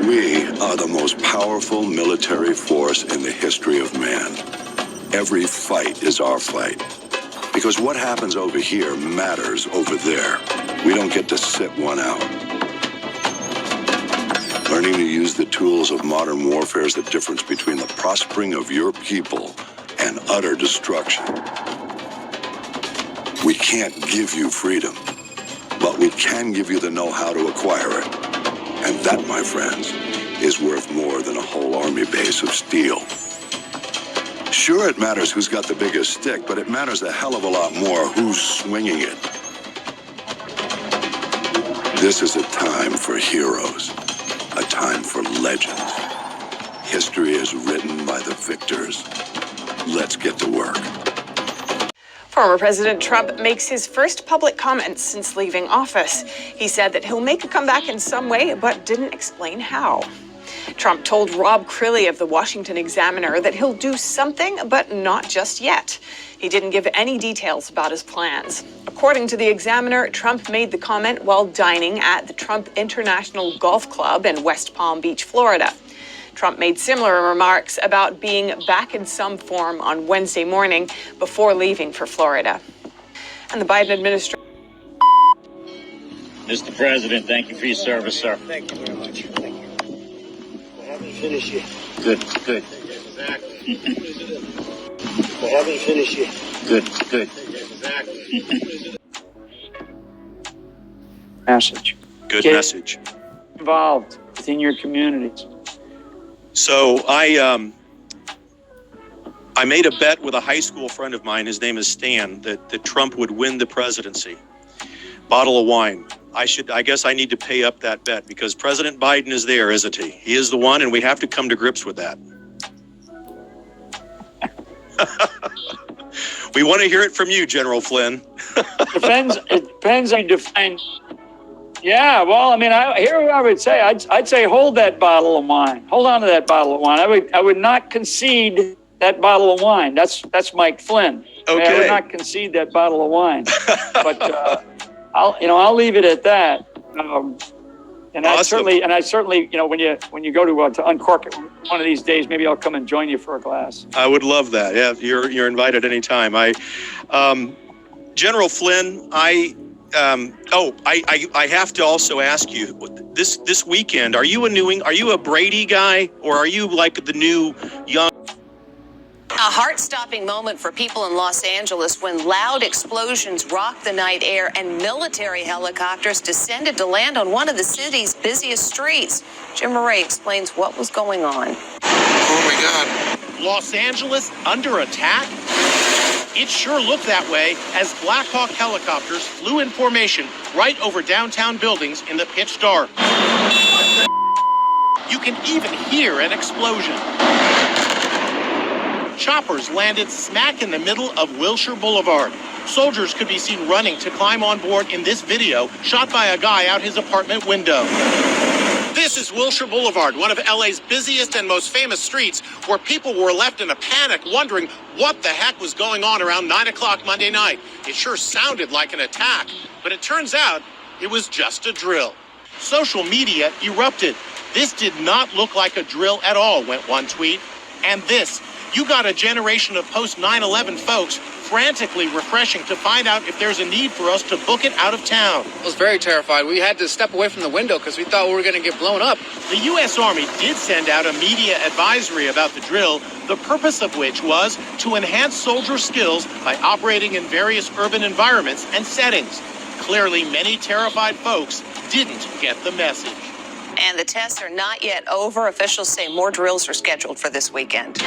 We are the most powerful military force in the history of man. Every fight is our fight. Because what happens over here matters over there. We don't get to sit one out. Learning to use the tools of modern warfare is the difference between the prospering of your people and utter destruction. We can't give you freedom, but we can give you the know-how to acquire it. And that, my friends, is worth more than a whole army base of steel. Sure, it matters who's got the biggest stick, but it matters a hell of a lot more who's swinging it. This is a time for heroes, a time for legends. History is written by the victors. Let's get to work. Former President Trump makes his first public comments since leaving office. He said that he'll make a comeback in some way, but didn't explain how. Trump told Rob Crilly of the Washington Examiner that he'll do something, but not just yet. He didn't give any details about his plans. According to the Examiner, Trump made the comment while dining at the Trump International Golf Club in West Palm Beach, Florida. Trump made similar remarks about being back in some form on Wednesday morning before leaving for Florida. And the Biden administration... Mr. President, thank you for your service, sir. Thank you very much. Thank you. I haven't finished yet. Good. Exactly. I haven't finished yet. Good. Exactly. Message. Good message. Involved within your communities. So I made a bet with a high school friend of mine, his name is Stan, that Trump would win the presidency. Bottle of wine. I guess I need to pay up that bet because President Biden is there, isn't he? He is the one, and we have to come to grips with that. We want to hear it from you, General Flynn. It depends on define. Yeah, well, I mean, here I would say, I'd say hold that bottle of wine. Hold on to that bottle of wine. I would not concede that bottle of wine. That's Mike Flynn. Okay. I would not concede that bottle of wine. But I'll leave it at that. And awesome. I certainly, when you go to uncork it one of these days, maybe I'll come and join you for a glass. I would love that. Yeah, you're invited anytime. General Flynn, I have to also ask you this weekend. Are you a Brady guy, or are you like the new young? A heart-stopping moment for people in Los Angeles when loud explosions rocked the night air and military helicopters descended to land on one of the city's busiest streets. Jim Murray explains what was going on. Oh my God. Los Angeles under attack? It sure looked that way as Black Hawk helicopters flew in formation right over downtown buildings in the pitch dark. You can even hear an explosion. Choppers landed smack in the middle of Wilshire Boulevard. Soldiers could be seen running to climb on board in this video shot by a guy out his apartment window. This is Wilshire Boulevard, one of LA's busiest and most famous streets, where people were left in a panic wondering what the heck was going on around 9 o'clock Monday night. It sure sounded like an attack, but it turns out it was just a drill. Social media erupted. This did not look like a drill at all, went one tweet. And this, you got a generation of post-9/11 folks frantically refreshing to find out if there's a need for us to book it out of town. I was very terrified. We had to step away from the window because we thought we were going to get blown up. The U.S. Army did send out a media advisory about the drill, the purpose of which was to enhance soldier skills by operating in various urban environments and settings. Clearly, many terrified folks didn't get the message. And the tests are not yet over. Officials say more drills are scheduled for this weekend.